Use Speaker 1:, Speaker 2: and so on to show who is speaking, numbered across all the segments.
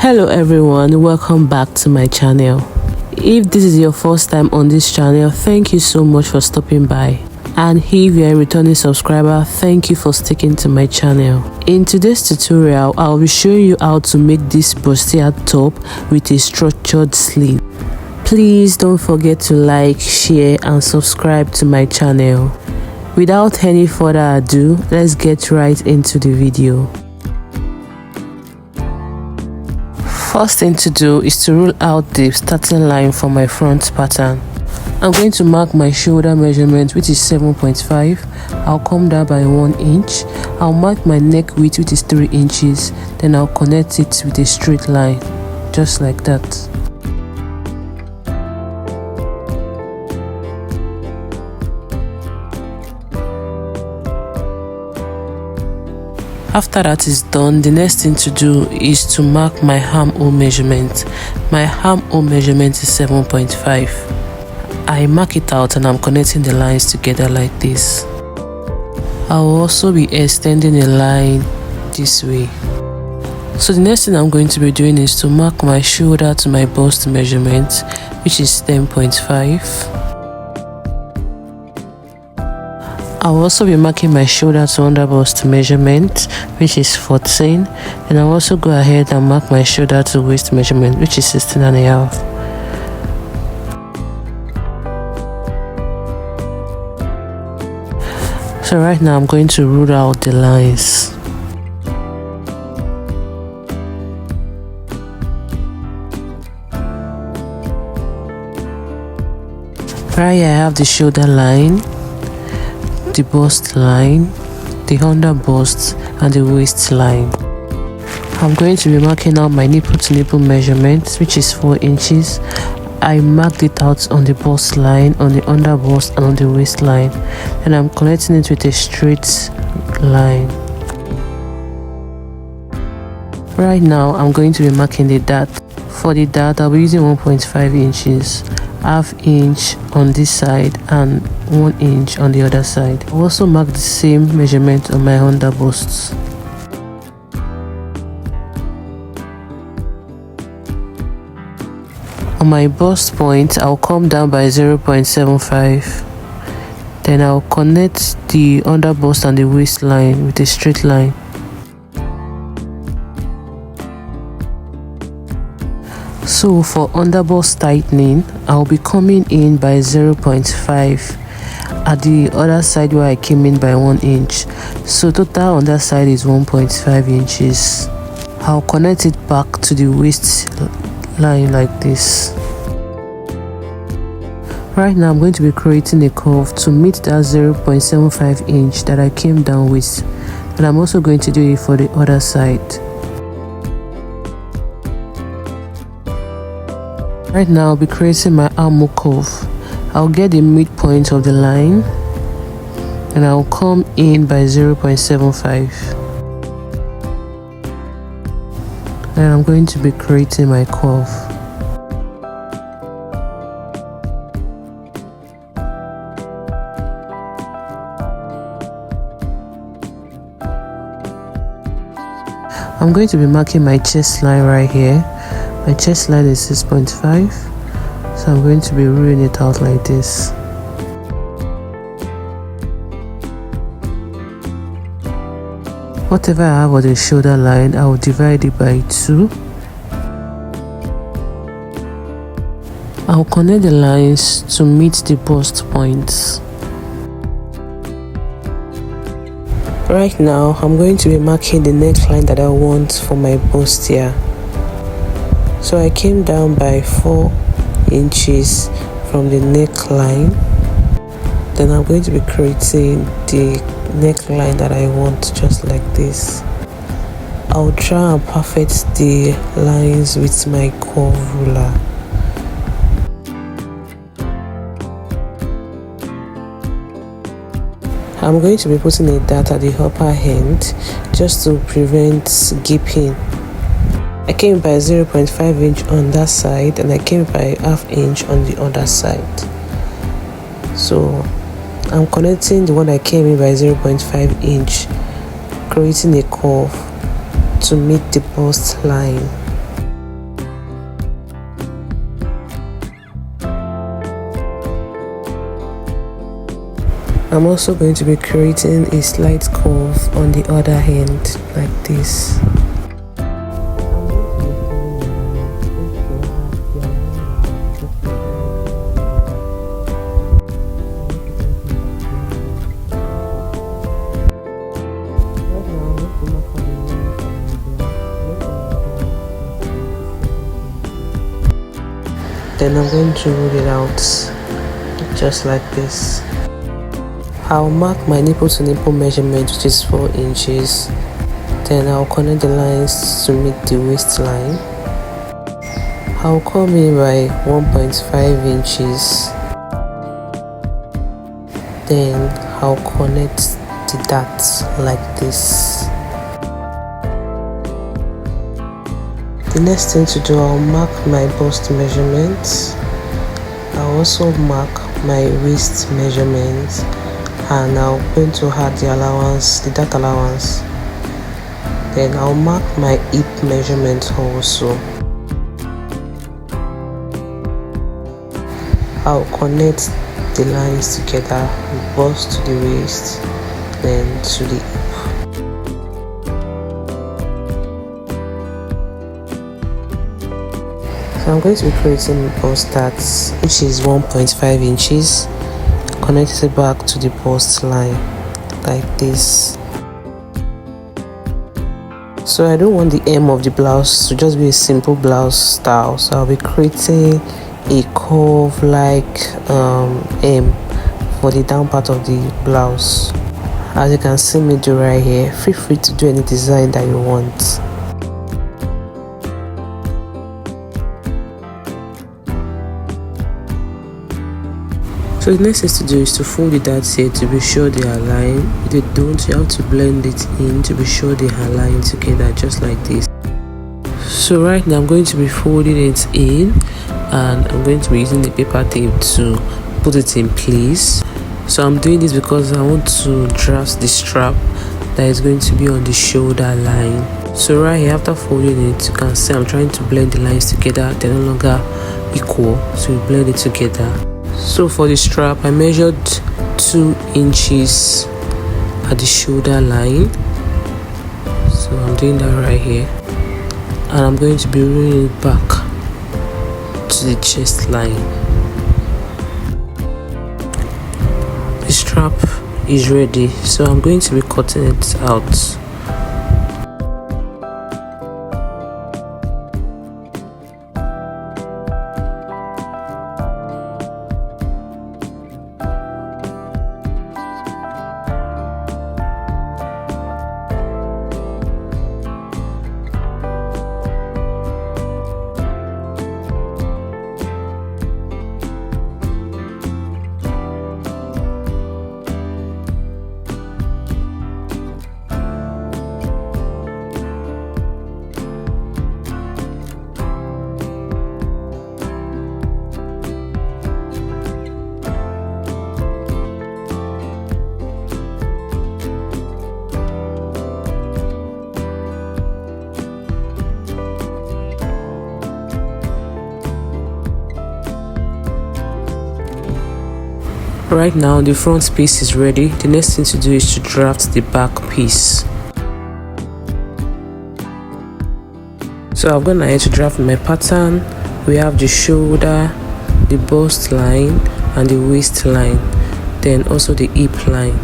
Speaker 1: Hello everyone, welcome back to my channel. If this is your first time on this channel, thank you so much for stopping by. And if you're a returning subscriber, thank you for sticking to my channel. In today's tutorial, I'll be showing you how to make this bustier top with a structured sleeve. Please don't forget to like, share and subscribe to my channel. Without any further ado, let's get right into the video. First thing to do is to rule out the starting line for my front pattern. I'm going to mark my shoulder measurement, which is 7.5. I'll come down by 1 inch. I'll mark my neck width, which is 3 inches. Then I'll connect it with a straight line, just like that. After that is done, the next thing to do is to mark my armhole measurement. My armhole measurement is 7.5. I mark it out and I'm connecting the lines together like this. I will also be extending a line this way. So the next thing I'm going to be doing is to mark my shoulder to my bust measurement, which is 10.5. I'll also be marking my shoulder to under bust measurement, which is 14, and I'll also go ahead and mark my shoulder to waist measurement, which is 16.5. So right now I'm going to rule out the lines. Right here I have the shoulder line, the bust line, the under bust and the waist line. I'm going to be marking out my nipple to nipple measurement, which is 4 inches. I marked it out on the bust line, on the under bust and on the waist line, and I'm connecting it with a straight line. Right now I'm going to be marking the dart. For the dart I'll be using 1.5 inches, half inch on this side and 1 inch on the other side. I'll also mark the same measurement on my under busts. On my bust point, I'll come down by 0.75. Then I'll connect the under bust and the waistline with a straight line. So for under bust tightening, I'll be coming in by 0.5 at the other side where I came in by 1 inch. So total on that side is 1.5 inches. I'll connect it back to the waist line like this. Right now I'm going to be creating a curve to meet that 0.75 inch that I came down with, and I'm also going to do it for the other side. Right now I'll be creating my armhole curve. I'll get the midpoint of the line and I'll come in by 0.75. And I'm going to be creating my curve. I'm going to be marking my chest line right here. My chest line is 6.5, so I'm going to be ruling it out like this. Whatever I have on the shoulder line, I will divide it by 2. I'll connect the lines to meet the bust points. Right now, I'm going to be marking the neckline that I want for my bustier. So I came down by 4 inches from the neckline. Then I'm going to be creating the neckline that I want, just like this. I'll try and perfect the lines with my curve ruler. I'm going to be putting a dart at the upper end just to prevent gaping. I came by 0.5 inch on that side and I came by ½ inch on the other side. So I'm connecting the one I came in by 0.5 inch, creating a curve to meet the bust line. I'm also going to be creating a slight curve on the other hand like this. Then I'm going to roll it out just like this. I'll mark my nipple to nipple measurement, which is 4 inches. Then I'll connect the lines to meet the waistline. I'll come in by 1.5 inches. Then I'll connect the dots like this. The next thing to do, I'll mark my bust measurements. I'll also mark my waist measurements, and I'm going to add the allowance, the dot allowance. Then I'll mark my hip measurement also. I'll connect the lines together, bust to the waist, then to the hip. So I'm going to be creating a bust that which is 1.5 inches, connect it back to the bust line like this. So I don't want the hem of the blouse to just be a simple blouse style, so I'll be creating a curve like hem for the down part of the blouse. As you can see me do right here, feel free to do any design that you want. So the next thing to do is to fold the darts here to be sure they are aligned. If they don't, you have to blend it in to be sure they are aligned together, just like this. So right now I'm going to be folding it in, and I'm going to be using the paper tape to put it in place. So I'm doing this because I want to draft the strap that is going to be on the shoulder line. So right here, after folding it, you can see I'm trying to blend the lines together. They're no longer equal, so we blend it together. So for the strap, I measured 2 inches at the shoulder line. So I'm doing that right here, and I'm going to be rolling it back to the chest line. The strap is ready, so I'm going to be cutting it out. Right now the front piece is ready. The next thing to do is to draft the back piece. So I've gone ahead to draft my pattern. We have the shoulder, the bust line, and the waist line, then also the hip line.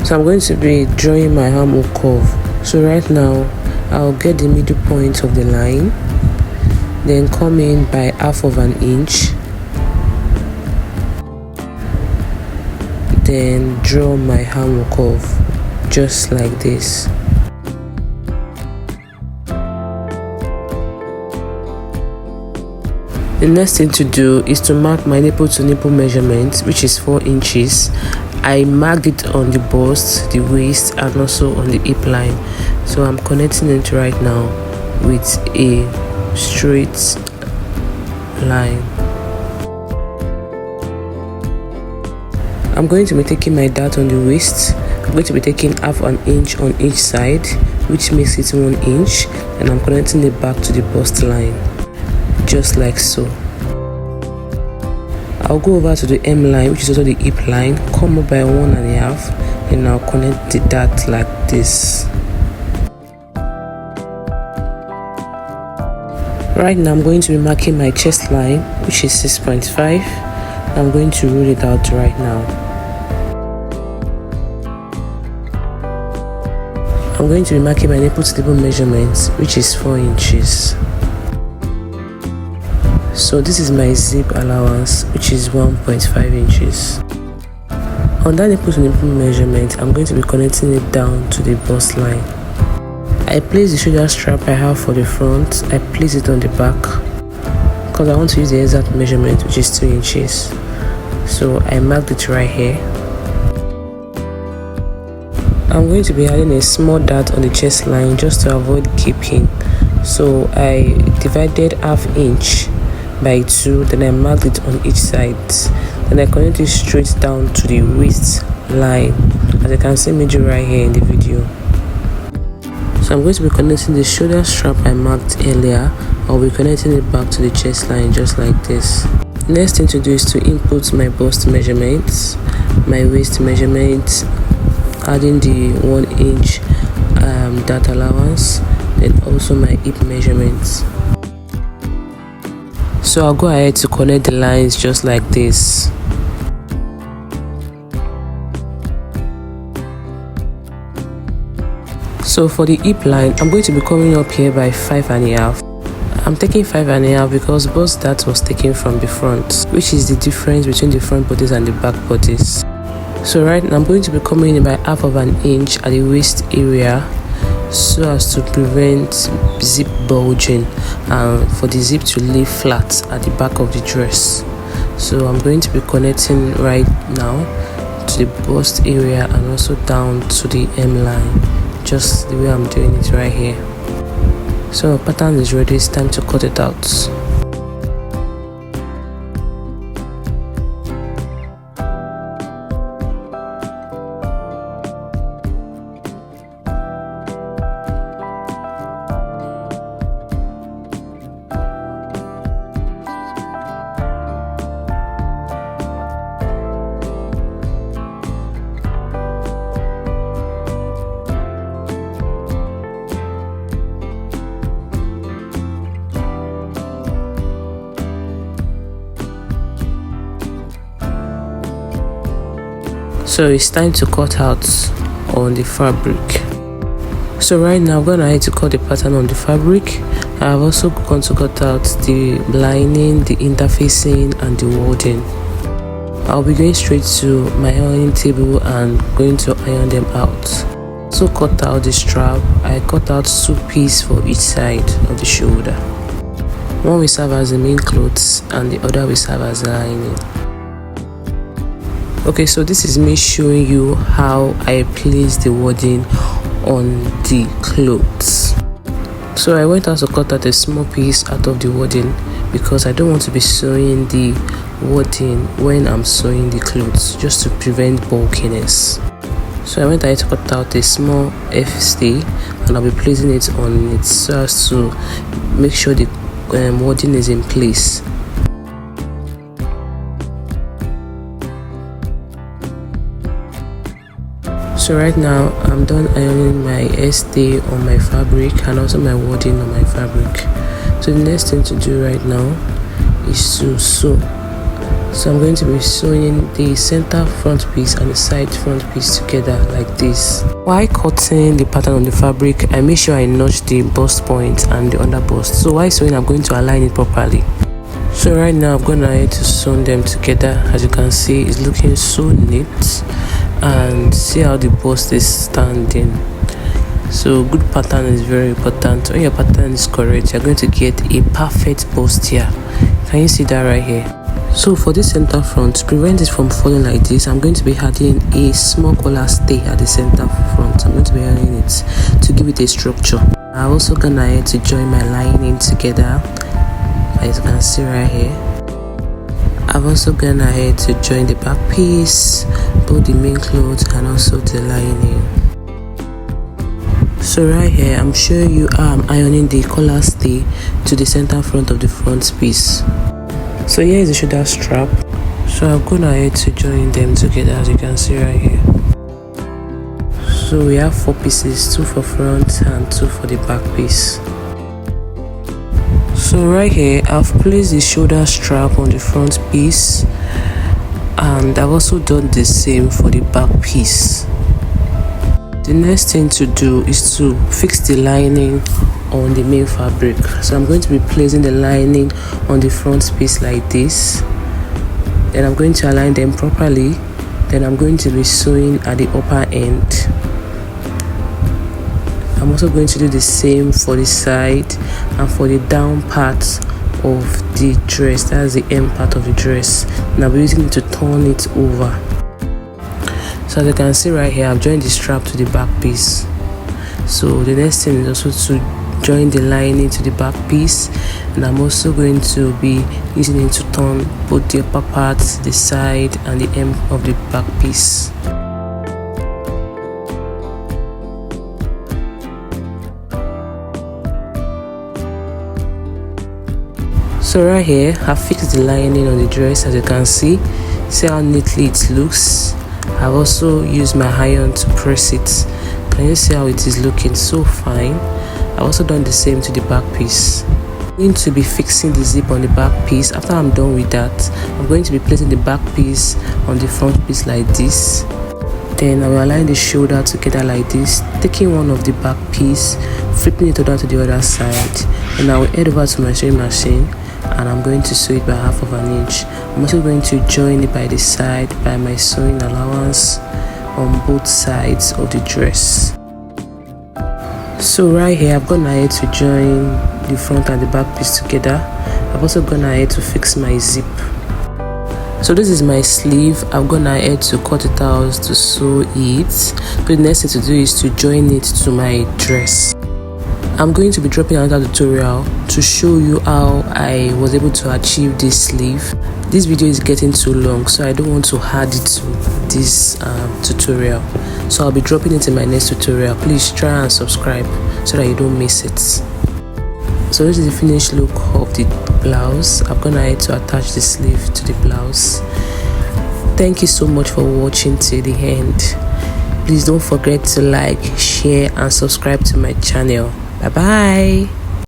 Speaker 1: So I'm going to be drawing my armhole curve. So right now I'll get the middle point of the line, then come in by 1/2 inch, then draw my armhole curve just like this. The next thing to do is to mark my nipple to nipple measurement, which is 4 inches. I marked it on the bust, the waist, and also on the hip line. So I'm connecting it right now with a straight line. I'm going to be taking my dart on the waist. I'm going to be taking 1/2 inch on each side, which makes it 1 inch, and I'm connecting it back to the bust line, just like so. I'll go over to the M line, which is also the hip line, come up by 1.5, and I'll connect the dart like this. Right now I'm going to be marking my chest line, which is 6.5. I'm going to rule it out right now. I'm going to be marking my nipple to nipple measurements, which is 4 inches. So this is my zip allowance, which is 1.5 inches. On that nipple to nipple measurement, I'm going to be connecting it down to the bust line. I place the shoulder strap I have for the front, I place it on the back because I want to use the exact measurement, which is 2 inches. So I marked it right here. I'm going to be adding a small dart on the chest line just to avoid gaping. So I divided 1/2 inch by 2, then I marked it on each side. Then I connect it straight down to the waist line, as you can see me do right here in the video. So I'm going to be connecting the shoulder strap I marked earlier. I'll be connecting it back to the chest line just like this. Next thing to do is to input my bust measurements, my waist measurements, adding the 1 inch dart allowance, and also my hip measurements. So I'll go ahead to connect the lines just like this. So for the hip line, I'm going to be coming up here by 5.5. I'm taking 5.5 because bust dart was taken from the front, which is the difference between the front bodice and the back bodice. So right now I'm going to be coming in by 1/2 inch at the waist area, so as to prevent zip bulging and for the zip to lay flat at the back of the dress. So I'm going to be connecting right now to the bust area and also down to the M line, just the way I'm doing it right here. So my pattern is ready, it's time to cut it out. So it's time to cut out on the fabric. So right now I'm going to have to cut the pattern on the fabric. I've also going to cut out the lining, the interfacing and the wording. I'll be going straight to my ironing table and going to iron them out. So cut out the strap. I cut out 2 pieces for each side of the shoulder. One will serve as the main clothes and the other will serve as the lining. Okay, so this is me showing you how I place the wording on the clothes. So I went out to cut out a small piece out of the wording because I don't want to be sewing the wording when I'm sewing the clothes, just to prevent bulkiness. So I went ahead to cut out a small F-stay and I'll be placing it on it so as to make sure the wording is in place. So right now I'm done ironing my stay on my fabric and also my wording on my fabric. So the next thing to do right now is to sew. So I'm going to be sewing the center front piece and the side front piece together like this. While cutting the pattern on the fabric, I make sure I notch the bust point and the under bust. So while sewing, I'm going to align it properly. So right now I'm going to sew them together. As you can see, it's looking so neat. And see how the bust is standing. So good pattern is very important. When your pattern is correct, you're going to get a perfect bustier. Can you see that right here? So for this center front, to prevent it from falling like this, I'm going to be adding a small collar stay at the center front. I'm going to be adding it to give it a structure. I'm also gonna to join my lining together, as you can see right here. I've also gone ahead to join the back piece, both the main clothes and also the lining. So right here I'm showing you how I'm ironing the collar stay to the center front of the front piece. So here is the shoulder strap. So I'm going ahead to join them together, as you can see right here. So we have 4 pieces, 2 for front and 2 for the back piece. So right here I've placed the shoulder strap on the front piece, and I've also done the same for the back piece. The next thing to do is to fix the lining on the main fabric. So I'm going to be placing the lining on the front piece like this. Then I'm going to align them properly. Then I'm going to be sewing at the upper end. I'm also going to do the same for the side and for the down part of the dress. That's the end part of the dress, and I'll be using it to turn it over. So as you can see right here, I've joined the strap to the back piece. So the next thing is also to join the lining to the back piece, and I'm also going to be using it to turn both the upper part, the side and the end of the back piece. So right here I fixed the lining on the dress. As you can see how neatly it looks. I've also used my iron to press it. Can you see how it is looking so fine? I've also done the same to the back piece. I'm going to be fixing the zip on the back piece. After I'm done with that, I'm going to be placing the back piece on the front piece like this. Then I will align the shoulder together like this, taking one of the back piece, flipping it over to the other side, and I will head over to my sewing machine and I'm going to sew it by 1/2 inch. I'm also going to join it by the side by my sewing allowance on both sides of the dress. So right here I've gone ahead to join the front and the back piece together. I've also gone ahead to fix my zip. So this is my sleeve. I've gone ahead to cut it out to sew it. So the next thing to do is to join it to my dress. I'm going to be dropping another tutorial to show you how I was able to achieve this sleeve. This video is getting too long, so I don't want to add it to this tutorial. So I'll be dropping it in my next tutorial. Please try and subscribe so that you don't miss it. So this is the finished look of the blouse. I've gone ahead to attach the sleeve to the blouse. Thank you so much for watching till the end. Please don't forget to like, share and subscribe to my channel. Bye bye.